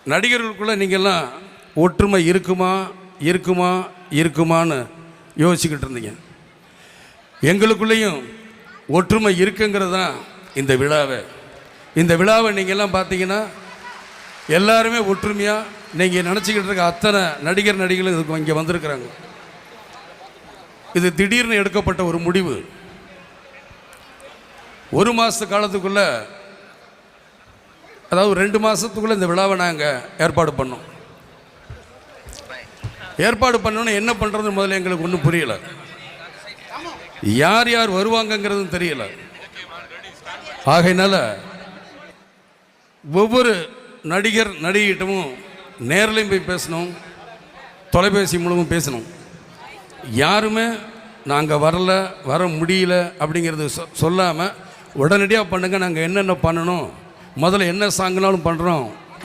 நடிகர்களுக்குள்ளே நீங்கள்லாம் ஒற்றுமை இருக்குமா இருக்குமா இருக்குமான்னு யோசிச்சுக்கிட்டு இருந்தீங்க. எங்களுக்குள்ளேயும் ஒற்றுமை இருக்குங்கிறது தான் இந்த விழாவை நீங்கள்லாம் பார்த்தீங்கன்னா எல்லாருமே ஒற்றுமையாக நீங்கள் நினச்சிக்கிட்டு இருக்க அத்தனை நடிகர்களும் இதுக்கு இங்கே வந்திருக்கிறாங்க. இது திடீர்னு எடுக்கப்பட்ட ஒரு முடிவு. 1 மாத காலத்துக்குள்ளே, அதாவது 2 மாதத்துக்குள்ளே இந்த விழாவை நாங்கள் ஏற்பாடு பண்ணோம். ஏற்பாடு பண்ணோன்னு என்ன பண்ணுறதுன்னு முதல்ல எங்களுக்கு ஒன்றும் புரியலை. யார் யார் வருவாங்கங்கிறதும் தெரியலை. ஆகையினால ஒவ்வொரு நடிகர் நடிகிட்டமும் நேர்லையும் போய் பேசணும், தொலைபேசி மூலமும் பேசணும். யாருமே நாங்கள் வர முடியல அப்படிங்கிறது சொல்லாமல் உடனடியாக பண்ணுங்கள், நாங்கள் என்னென்ன பண்ணணும், முதல்ல என்ன சாங்கினாலும் பண்ணுறோம்